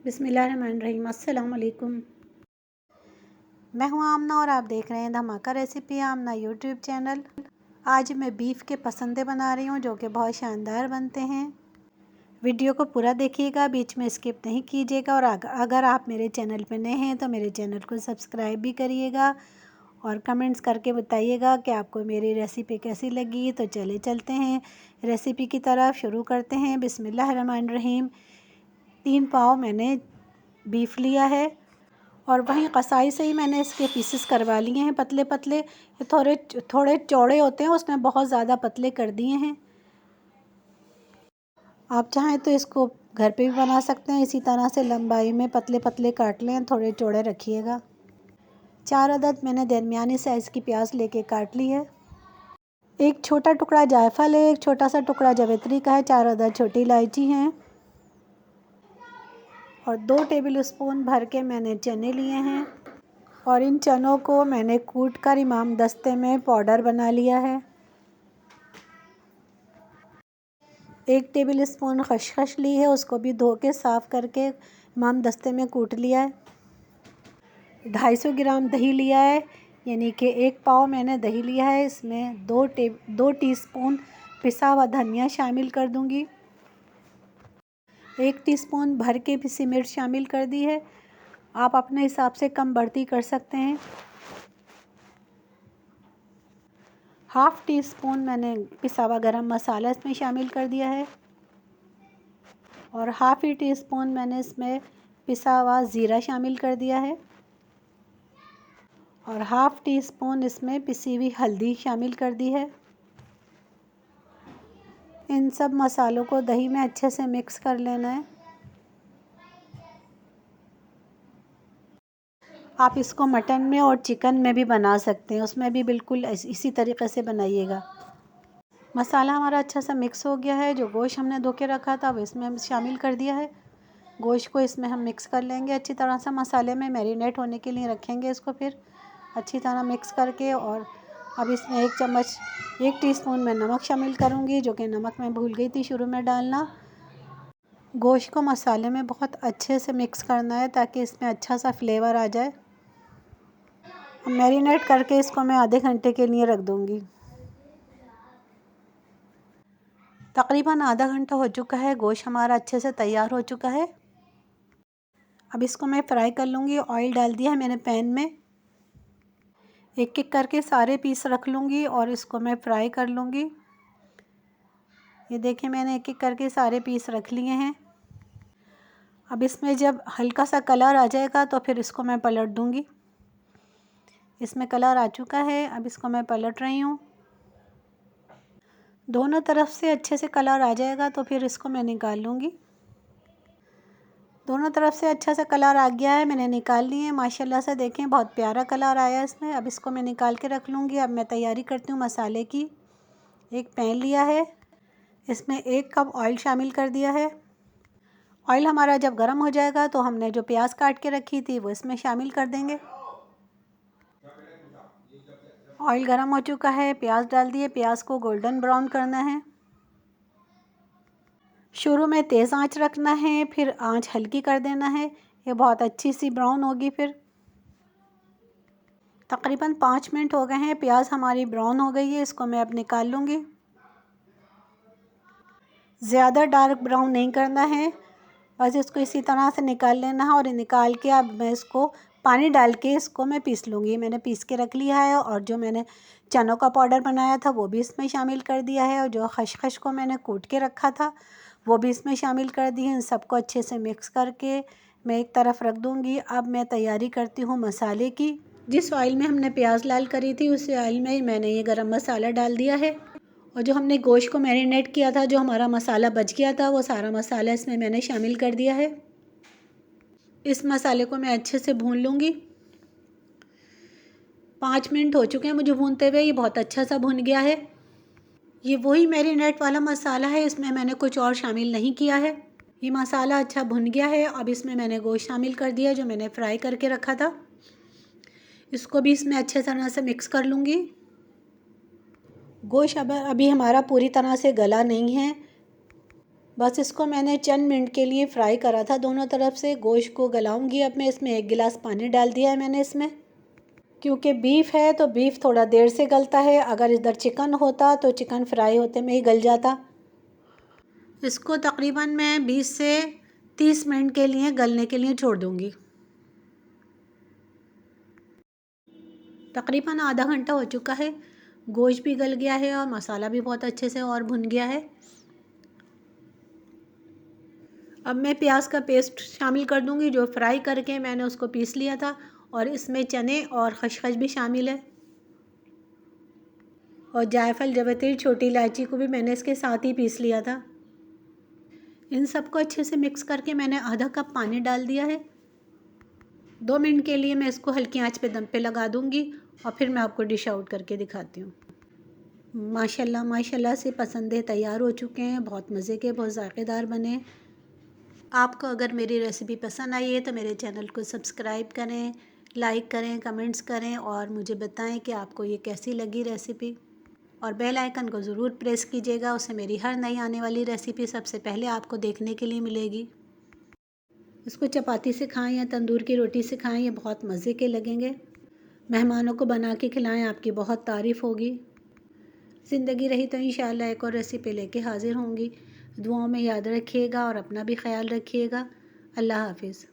बिस्मिल्लाहिर्रहमानिर्रहीम। अस्सलाम वालेकुम। मैं हूं आमना और आप देख रहे हैं धमाका रेसिपी आमना यूट्यूब चैनल। आज मैं बीफ के पसंदे बना रही हूं जो कि बहुत शानदार बनते हैं। वीडियो को पूरा देखिएगा, बीच में स्किप नहीं कीजिएगा। और अगर आप मेरे चैनल पर नए हैं तो मेरे चैनल को सब्सक्राइब भी करिएगा और कमेंट्स करके बताइएगा कि आपको मेरी रेसिपी कैसी लगी। तो चले चलते हैं रेसिपी की तरफ, शुरू करते हैं। बिस्मिल्लाहिर्रहमानिर्रहीम। 3 पाव मैंने बीफ लिया है और वहीं कसाई से ही मैंने इसके पीसेस करवा लिए हैं पतले पतले। ये थोड़े थोड़े चौड़े होते हैं, उसमें बहुत ज़्यादा पतले कर दिए हैं। आप चाहें तो इसको घर पे भी बना सकते हैं, इसी तरह से लंबाई में पतले पतले काट लें, थोड़े चौड़े रखिएगा। 4 अदद मैंने दरमियानी साइज़ की प्याज लेके काट ली है। एक छोटा टुकड़ा जायफल है, एक छोटा सा टुकड़ा जावित्री का है, 4 अदद छोटी इलायची हैं और 2 टेबल स्पून भर के मैंने चने लिए हैं और इन चनों को मैंने कूट कर इमाम दस्ते में पाउडर बना लिया है। 1 टेबल स्पून खसखस ली है, उसको भी धो के साफ़ करके इमाम दस्ते में कूट लिया है। 250 ग्राम दही लिया है, यानी कि 1 पाव मैंने दही लिया है। इसमें 2 टीस्पून पिसा हुआ धनिया शामिल कर दूंगी। 1 टीस्पून भर के पिसी मिर्च शामिल कर दी है। आप अपने हिसाब से कम बढ़ती कर सकते हैं। 1/2 टीस्पून मैंने पिसा हुआ गरम मसाला इसमें शामिल कर दिया है और 1/2 टीस्पून मैंने इसमें पिसा हुआ ज़ीरा शामिल कर दिया है और 1/2 टीस्पून इसमें पिसी हुई हल्दी शामिल कर दी है। इन सब मसालों को दही में अच्छे से मिक्स कर लेना है। आप इसको मटन में और चिकन में भी बना सकते हैं, उसमें भी बिल्कुल इसी तरीक़े से बनाइएगा। मसाला हमारा अच्छा सा मिक्स हो गया है। जो गोश्त हमने धो के रखा था वो इसमें हम शामिल कर दिया है। गोश्त को इसमें हम मिक्स कर लेंगे अच्छी तरह से, मसाले में मैरिनेट होने के लिए रखेंगे इसको फिर अच्छी तरह मिक्स करके। और अब इसमें 1 टीस्पून मैं नमक शामिल करूँगी, जो कि नमक मैं भूल गई थी शुरू में डालना। गोश्त को मसाले में बहुत अच्छे से मिक्स करना है ताकि इसमें अच्छा सा फ्लेवर आ जाए। मैरिनेट करके इसको मैं आधे घंटे के लिए रख दूँगी। तकरीबन आधा घंटा हो चुका है, गोश्त हमारा अच्छे से तैयार हो चुका है। अब इसको मैं फ्राई कर लूँगी। ऑयल डाल दिया है मैंने पैन में। एक एक करके सारे पीस रख लूँगी और इसको मैं फ्राई कर लूँगी। ये देखिए मैंने एक एक करके सारे पीस रख लिए हैं। अब इसमें जब हल्का सा कलर आ जाएगा तो फिर इसको मैं पलट दूँगी। इसमें कलर आ चुका है, अब इसको मैं पलट रही हूँ। दोनों तरफ से अच्छे से कलर आ जाएगा तो फिर इसको मैं निकाल लूँगी। दोनों तरफ से अच्छा सा कलर आ गया है, मैंने निकाल लिए हैं। माशाल्लाह से देखें बहुत प्यारा कलर आया है इसमें। अब इसको मैं निकाल के रख लूँगी। अब मैं तैयारी करती हूँ मसाले की। एक पैन लिया है, इसमें 1 कप ऑयल शामिल कर दिया है। ऑयल हमारा जब गर्म हो जाएगा तो हमने जो प्याज काट के रखी थी वो इसमें शामिल कर देंगे। ऑयल गर्म हो चुका है, प्याज डाल दिए। प्याज को गोल्डन ब्राउन करना है। शुरू में तेज़ आंच रखना है, फिर आंच हल्की कर देना है। ये बहुत अच्छी सी ब्राउन होगी। फिर तकरीबन 5 मिनट हो गए हैं, प्याज हमारी ब्राउन हो गई है। इसको मैं अब निकाल लूँगी। ज़्यादा डार्क ब्राउन नहीं करना है, बस इसको इसी तरह से निकाल लेना है। और निकाल के अब मैं इसको पानी डाल के इसको मैं पीस लूँगी। मैंने पीस के रख लिया है और जो मैंने चनों का पाउडर बनाया था वो भी इसमें शामिल कर दिया है और जो खसखस को मैंने कूट के रखा था वो भी इसमें शामिल कर दी है। इन सबको अच्छे से मिक्स करके मैं एक तरफ रख दूँगी। अब मैं तैयारी करती हूँ मसाले की। जिस ऑयल में हमने प्याज लाल करी थी उसी ऑयल में मैंने ये गरम मसाला डाल दिया है और जो हमने गोश्त को मैरिनेट किया था, जो हमारा मसाला बच गया था, वो सारा मसाला इसमें मैंने शामिल कर दिया है। इस मसाले को मैं अच्छे से भून लूँगी। 5 मिनट हो चुके हैं मुझे भूनते हुए। ये बहुत अच्छा सा भुन गया है। ये वही मैरिनेट वाला मसाला है, इसमें मैंने कुछ और शामिल नहीं किया है। ये मसाला अच्छा भुन गया है। अब इसमें मैंने गोश्त शामिल कर दिया जो मैंने फ्राई करके रखा था। इसको भी इसमें अच्छे तरह से मिक्स कर लूँगी। गोश्त अभी हमारा पूरी तरह से गला नहीं है, बस इसको मैंने चंद मिनट के लिए फ्राई करा था दोनों तरफ से। गोश्त को गलाऊंगी अब मैं इसमें। 1 गिलास पानी डाल दिया है मैंने इसमें। क्योंकि बीफ है तो बीफ थोड़ा देर से गलता है। अगर इधर चिकन होता तो चिकन फ्राई होते में ही गल जाता। इसको तकरीबन मैं 20 से 30 मिनट के लिए गलने के लिए छोड़ दूंगी। तकरीबन आधा घंटा हो चुका है। गोश्त भी गल गया है और मसाला भी बहुत अच्छे से और भुन गया है। अब मैं प्याज का पेस्ट शामिल कर दूंगी जो फ्राई करके मैंने उसको पीस लिया था, और इसमें चने और खसखस भी शामिल है, और जायफल, जवित्री, छोटी इलायची को भी मैंने इसके साथ ही पीस लिया था। इन सबको अच्छे से मिक्स करके मैंने आधा कप पानी डाल दिया है। 2 मिनट के लिए मैं इसको हल्की आंच पे दम पे लगा दूंगी और फिर मैं आपको डिश आउट करके दिखाती हूँ। माशाल्लाह माशाल्लाह से पसंदे तैयार हो चुके हैं। बहुत मज़े के, बहुत ज़ायक़ेदार बने। आपको अगर मेरी रेसिपी पसंद आई है तो मेरे चैनल को सब्सक्राइब करें, लाइक करें, कमेंट्स करें और मुझे बताएं कि आपको ये कैसी लगी रेसिपी। और बेल आइकन को ज़रूर प्रेस कीजिएगा, उससे मेरी हर नई आने वाली रेसिपी सबसे पहले आपको देखने के लिए मिलेगी। इसको चपाती से खाएं या तंदूर की रोटी से खाएं, ये बहुत मज़े के लगेंगे। मेहमानों को बना के खिलाएं, आपकी बहुत तारीफ़ होगी। ज़िंदगी रही तो इंशाअल्लाह एक और रेसिपी लेके हाज़िर होंगी। दुआओं में याद रखिएगा और अपना भी ख्याल रखिएगा। अल्लाह हाफ़िज़।